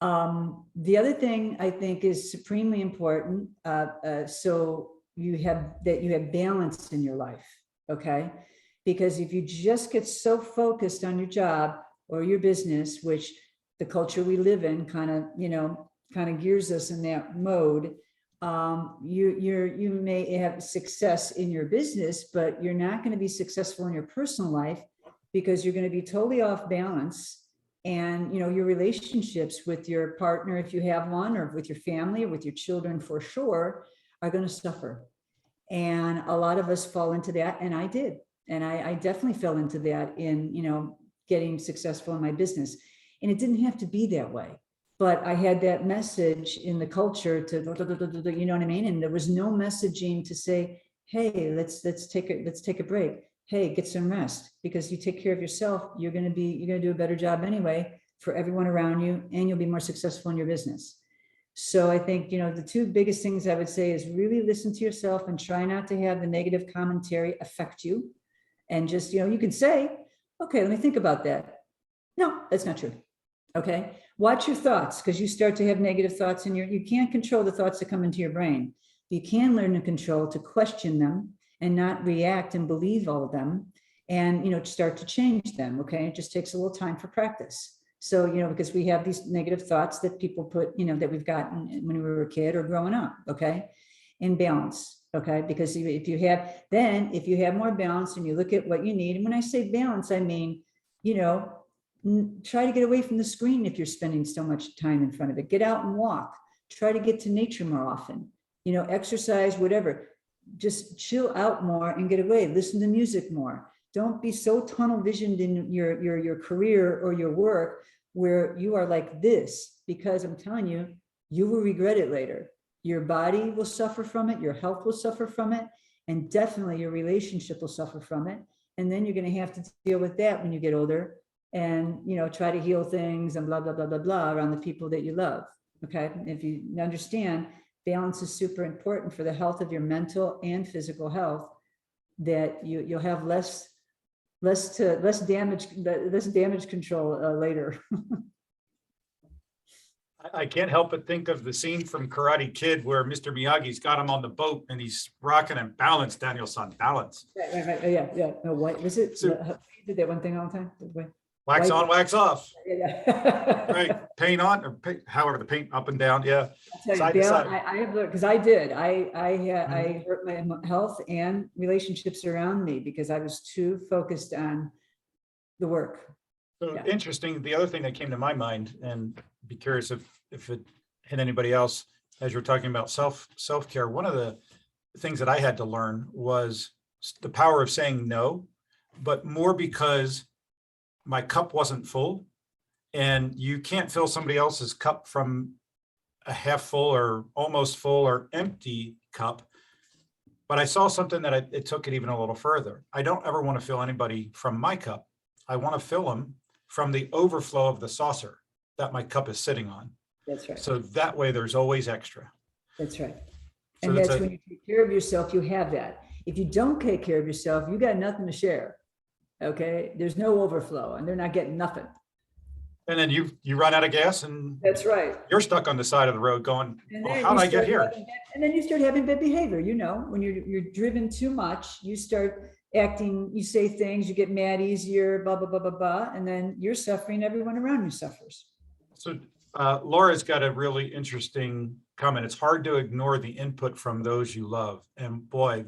The other thing I think is supremely important. So you have balance in your life. Okay. Because if you just get so focused on your job or your business, which the culture we live in kind of gears us in that mode, you may have success in your business, but you're not going to be successful in your personal life because you're going to be totally off balance. And, your relationships with your partner, if you have one, or with your family or with your children for sure, are going to suffer. And a lot of us fall into that. And I did. And I definitely fell into that in, getting successful in my business. And it didn't have to be that way. But I had that message in the culture to, you know what I mean? And there was no messaging to say, hey, let's take a break. Hey, get some rest, because you take care of yourself. You're going to do a better job anyway for everyone around you, and you'll be more successful in your business. So I think, the two biggest things I would say is really listen to yourself and try not to have the negative commentary affect you. And just, you can say, okay, let me think about that. No, that's not true. Okay. Watch your thoughts, because you start to have negative thoughts and you can't control the thoughts that come into your brain. You can learn to control, to question them and not react and believe all of them, and, start to change them. Okay. It just takes a little time for practice. So, because we have these negative thoughts that people put, that we've gotten when we were a kid or growing up. Okay. In balance. Okay. Because if you have more balance and you look at what you need, and when I say balance, I mean, try to get away from the screen. If you're spending so much time in front of it, get out and walk, try to get to nature more often, exercise, whatever, just chill out more and get away, listen to music more. Don't be so tunnel visioned in your career or your work where you are like this, because I'm telling you, you will regret it later. Your body will suffer from it. Your health will suffer from it. And definitely your relationship will suffer from it. And then you're going to have to deal with that when you get older and, try to heal things and blah, blah, blah, blah, blah around the people that you love. Okay. If you understand, balance is super important for the health of your mental and physical health, that you'll have less damage control later. I can't help but think of the scene from Karate Kid where Mr. Miyagi's got him on the boat and he's rocking and balance, Daniel-san, balance. Right. Yeah. No, what was it? So- You did that one thing all the time. Wax on, wax off. Yeah. Right. Paint on, or paint, however the paint up and down. Yeah. I'll Side tell to you, side. I have learned, because I did. I hurt my health and relationships around me because I was too focused on the work. So Yeah. interesting. The other thing that came to my mind, and be curious if it hit anybody else, as you're talking about self-care, one of the things that I had to learn was the power of saying no, but more because my cup wasn't full, and you can't fill somebody else's cup from a half full or almost full or empty cup. But I saw something that it took it even a little further. I don't ever want to fill anybody from my cup. I want to fill them from the overflow of the saucer that my cup is sitting on. That's right. So that way there's always extra. That's right. So And that's that's a- when you take care of yourself, you have that. If you don't take care of yourself, you got nothing to share. Okay, there's no overflow and they're not getting nothing. And then you run out of gas and That's right. you're stuck on the side of the road going, And well, then how you did I get start here? and then you start having bad behavior, when you're driven too much, you start acting, you say things, you get mad easier, blah, blah, blah, blah, blah, and then you're suffering, everyone around you suffers. So Laura's got a really interesting comment. It's hard to ignore the input from those you love. And boy,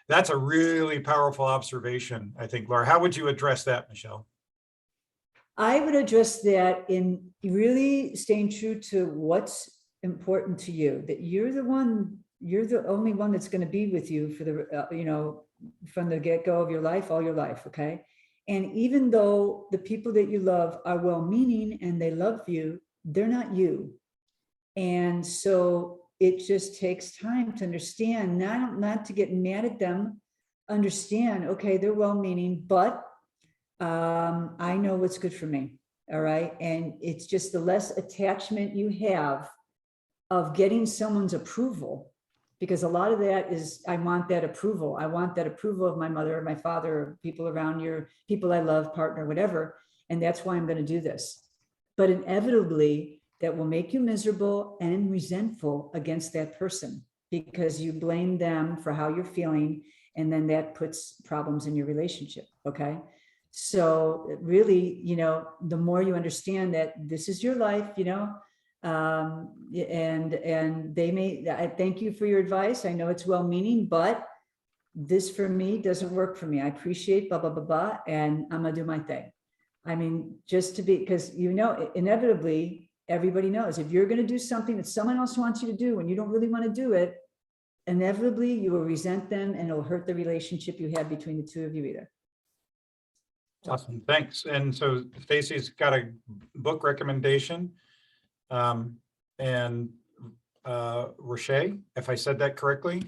that's a really powerful observation, I think. Laura, how would you address that, Michele? I would address that in really staying true to what's important to you, that you're the only one that's going to be with you for the, from the get-go of your life, all your life. Okay. And even though the people that you love are well-meaning and they love you, they're not you. And so it just takes time to understand, not to get mad at them, understand, okay, they're well-meaning, but I know what's good for me. All right. And it's just the less attachment you have of getting someone's approval, because a lot of that is, I want that approval. I want that approval of my mother, my father, people around your people I love, partner, whatever. And that's why I'm going to do this. But inevitably, that will make you miserable and resentful against that person because you blame them for how you're feeling. And then that puts problems in your relationship. Okay. So really, the more you understand that this is your life, and I thank you for your advice. I know it's well-meaning, but this for me doesn't work for me. I appreciate blah, blah, blah, blah, and I'm gonna do my thing. I mean, just to be, because inevitably, everybody knows if you're gonna do something that someone else wants you to do and you don't really want to do it, inevitably you will resent them and it'll hurt the relationship you have between the two of you either. Awesome, thanks. And so Stacy's got a book recommendation. And Roche, if I said that correctly,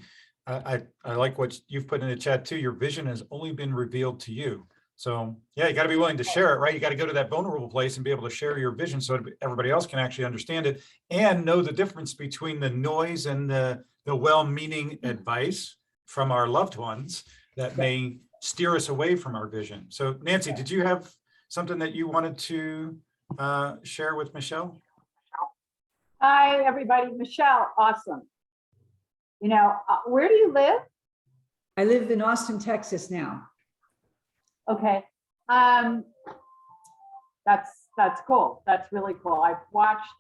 I like what you've put in the chat too. Your vision has only been revealed to you. So yeah, you got to be willing to share it, right? You got to go to that vulnerable place and be able to share your vision so everybody else can actually understand it and know the difference between the noise and the well-meaning advice from our loved ones that may steer us away from our vision. So Nancy, did you have something that you wanted to share with Michele? Hi, everybody. Michele, awesome. Where do you live? I live in Austin, Texas now. Okay. That's cool. That's really cool. I've watched,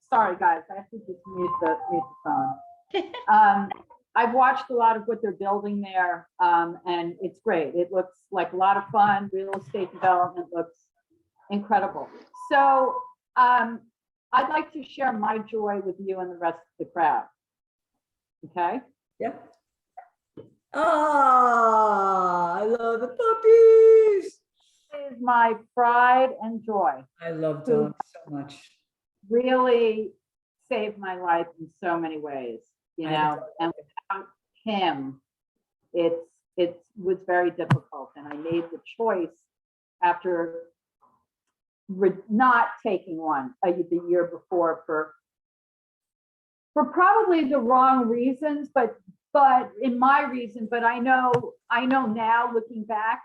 sorry guys, I have to just mute the phone. I've watched a lot of what they're building there, and it's great. It looks like a lot of fun. Real estate development looks incredible. So I'd like to share my joy with you and the rest of the crowd. Okay? Yep. I love the puppies. This is my pride and joy. I love dogs so much. Really saved my life in so many ways, and without him, it was very difficult. And I made the choice after not taking one the year before for probably the wrong reasons, but in my reason, but I know now looking back,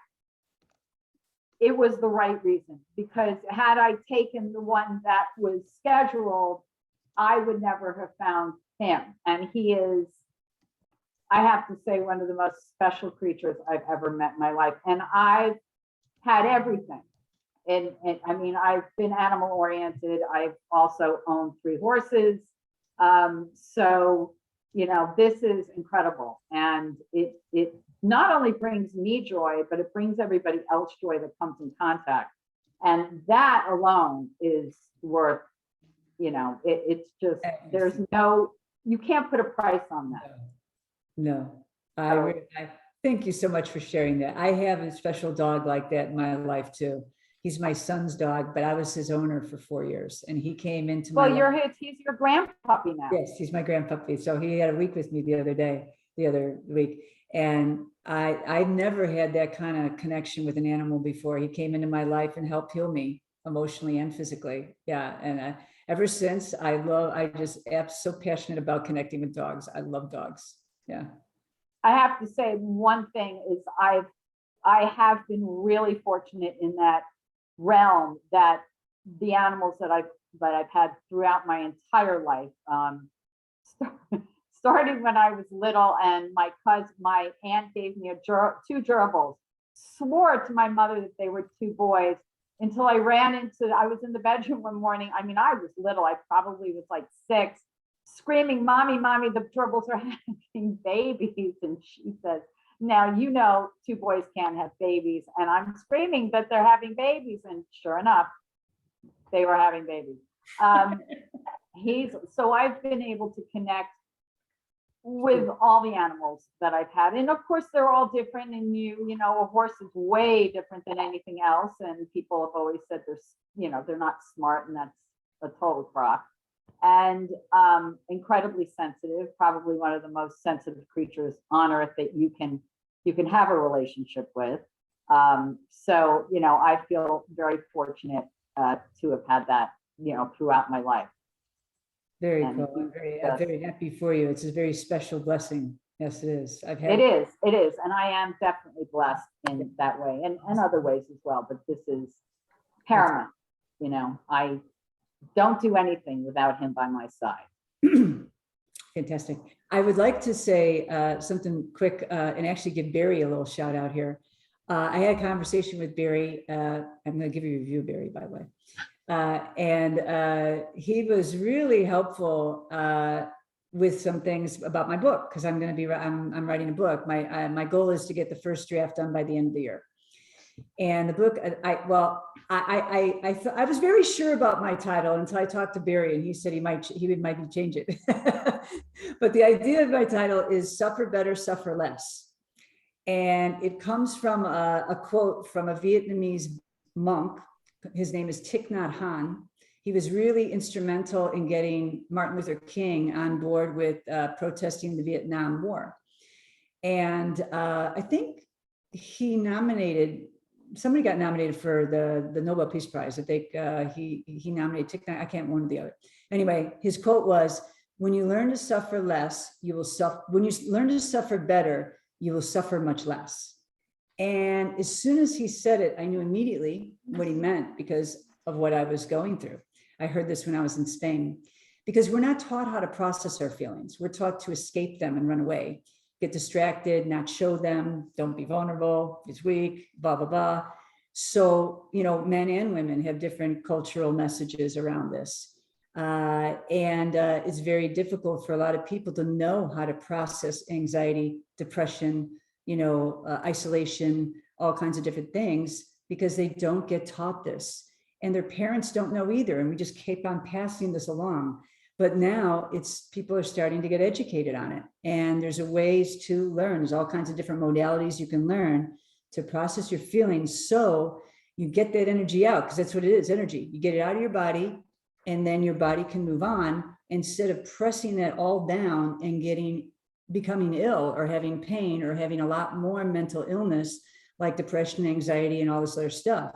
it was the right reason, because had I taken the one that was scheduled, I would never have found him. And he is, I have to say, one of the most special creatures I've ever met in my life. And I've had everything. And I mean, I've been animal oriented. I've also owned 3 horses. So, this is incredible. And it not only brings me joy, but it brings everybody else joy that comes in contact. And that alone is worth, it's just, you can't put a price on that. No. I thank you so much for sharing that. I have a special dog like that in my life too. He's my son's dog, but I was his owner for 4 years, and he came into my life. He's your grandpuppy now. Yes, he's my grandpuppy. So he had a week with me the other week. And I've never had that kind of connection with an animal before. He came into my life and helped heal me. emotionally and physically. Yeah. And ever since I just am so passionate about connecting with dogs. I love dogs. Yeah. I have to say one thing is I have been really fortunate in that realm, that the animals that I've had throughout my entire life, starting when I was little, and my aunt gave me two gerbils, swore to my mother that they were two boys, until I was in the bedroom one morning. I mean, I was little, I probably was like 6, screaming, "Mommy, mommy, the gerbils are having babies." And she says, "Now, you know, two boys can't have babies." And I'm screaming that they're having babies. And sure enough, they were having babies. So I've been able to connect with all the animals that I've had. And of course, they're all different. And you know, a horse is way different than anything else. And people have always said they're not smart, and that's a total crock. And incredibly sensitive, probably one of the most sensitive creatures on earth that you can have a relationship with. So, you know, I feel very fortunate to have had that, you know, throughout my life. Very And cool. I'm very happy for you. It's a very special blessing. Yes, it is. It is. And I am definitely blessed in that way, and other ways as well. But this is paramount. You know, I don't do anything without him by my side. Fantastic. I would like to say something quick and actually give Barry a little shout out here. I had a conversation with Barry. I'm going to give you a review, Barry, by the way. And he was really helpful with some things about my book, because I'm writing a book. My goal is to get the first draft done by the end of the year. And the book, I was very sure about my title until I talked to Barry, and he said he might change it. But the idea of my title is "Suffer Better, Suffer Less." And it comes from a quote from a Vietnamese monk. His name is Thich Nhat Hanh. He was really instrumental in getting Martin Luther King on board with protesting the Vietnam War. And I think somebody got nominated for the Nobel Peace Prize. I think he nominated Thich Nhat. I can't one or the other. Anyway, his quote was, "When you learn to suffer less, you will suffer. When you learn to suffer better, you will suffer much less." And as soon as he said it, I knew immediately what he meant, because of what I was going through. I heard this when I was in Spain, because we're not taught how to process our feelings. We're taught to escape them and run away, get distracted, not show them, don't be vulnerable, it's weak, blah, blah, blah. So, you know, men and women have different cultural messages around this. And it's very difficult for a lot of people to know how to process anxiety, depression, you know, isolation, all kinds of different things, because they don't get taught this. And their parents don't know either. And we just keep on passing this along. But now people are starting to get educated on it. And there's ways to learn. There's all kinds of different modalities you can learn to process your feelings, so you get that energy out, because that's what it is, energy. You get it out of your body, and then your body can move on, instead of pressing that all down and becoming ill, or having pain, or having a lot more mental illness like depression, anxiety, and all this other stuff.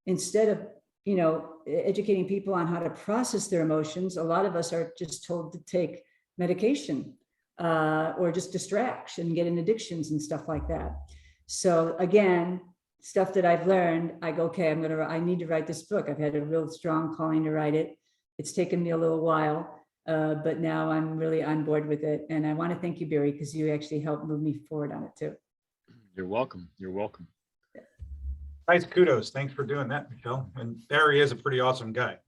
Instead of, you know, educating people on how to process their emotions, a lot of us are just told to take medication or just distraction, get in addictions and stuff like that. So again, stuff that I've learned, I go, okay, I need to write this book. I've had a real strong calling to write it. It's taken me a little while. But now I'm really on board with it. And I want to thank you, Barry, because you actually helped move me forward on it too. You're welcome. You're welcome. Nice kudos. Thanks for doing that, Michele. And Barry is a pretty awesome guy.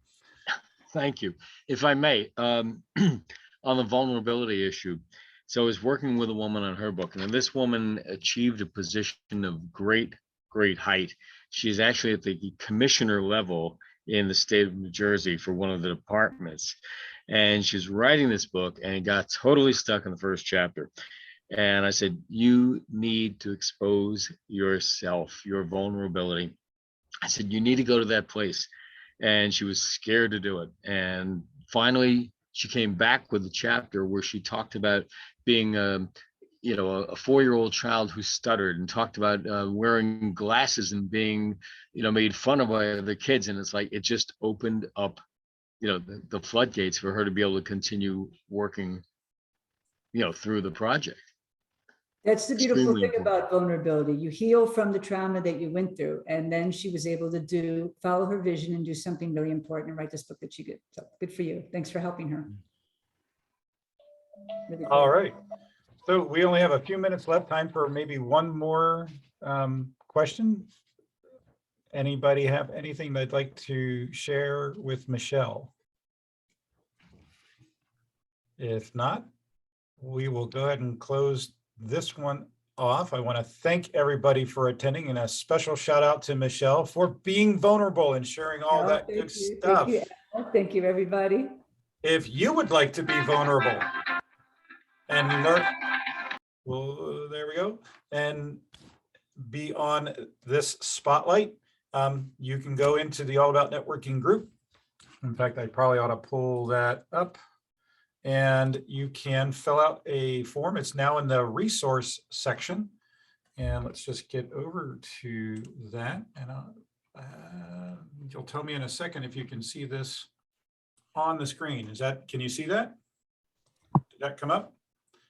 Thank you. If I may, on the vulnerability issue. So I was working with a woman on her book, and this woman achieved a position of great height. She's actually at the commissioner level in the state of New Jersey for one of the departments. And she's writing this book and got totally stuck in the first chapter. And I said, you need to expose yourself, your vulnerability. I said, you need to go to that place. And she was scared to do it. And finally, she came back with a chapter where she talked about being you know, a 4-year-old child who stuttered and talked about wearing glasses and being, you know, made fun of by other kids. And it's like, it just opened up, you know, the floodgates for her to be able to continue working, you know, through the project. That's the beautiful Extremely thing important. about vulnerability. You heal from the trauma that you went through. And then she was able to follow her vision and do something really important and write this book that she did. So good for you. Thanks for helping her. Really cool. All right. So we only have a few minutes left. Time for maybe one more question. Anybody have anything they'd like to share with Michele? If not, we will go ahead and close this one off. I want to thank everybody for attending, and a special shout out to Michele for being vulnerable and sharing all that Thank good you. stuff. Thank you, Al. Thank you, everybody. If you would like to be vulnerable and learn, well, there we go, and be on this spotlight, you can go into the All About Networking group. In fact, I probably ought to pull that up. And you can fill out a form. It's now in the resource section. And let's just get over to that. And you'll tell me in a second if you can see this on the screen. Can you see that? Did that come up?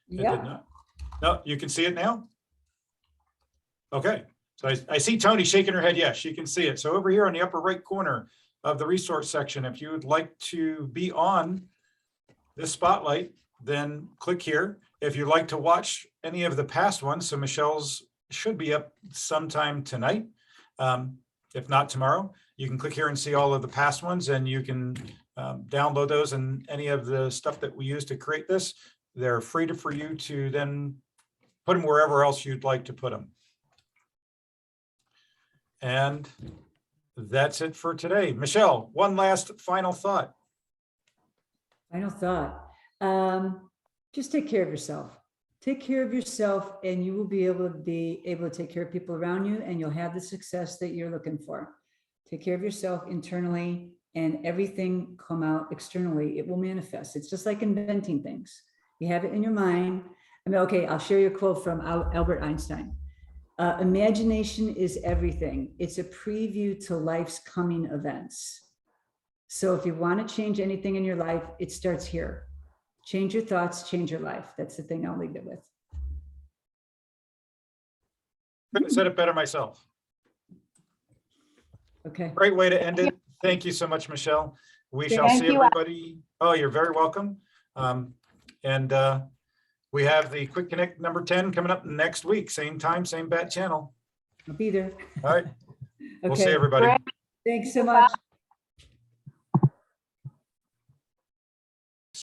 It did Yeah. not. No, you can see it now? Okay. So I see Tony shaking her head. Yes, she can see it. So over here on the upper right corner of the resource section, if you would like to be on this spotlight, then click here. If you'd like to watch any of the past ones, so Michele's should be up sometime tonight. If not tomorrow, you can click here and see all of the past ones, and you can download those, and any of the stuff that we use to create this, they're free for you to then put them wherever else you'd like to put them. And that's it for today. Michele, one last final thought. Final thought. Just take care of yourself. Take care of yourself, and you will be able to take care of people around you, and you'll have the success that you're looking for. Take care of yourself internally, and everything come out externally. It will manifest. It's just like inventing things. You have it in your mind. I mean, okay, I'll share you a quote from Albert Einstein. Imagination is everything. It's a preview to life's coming events. So if you want to change anything in your life, it starts here. Change your thoughts, change your life. That's the thing I'll leave it with. Couldn't have said it better myself. Okay. Great way to end it. Thank you so much, Michele. We shall Thank see you. everybody. Oh, you're very welcome. And we have the Quick Connect number 10 coming up next week. Same time, same bat channel. I'll be there. All right. We'll see Okay. everybody. Thanks so much.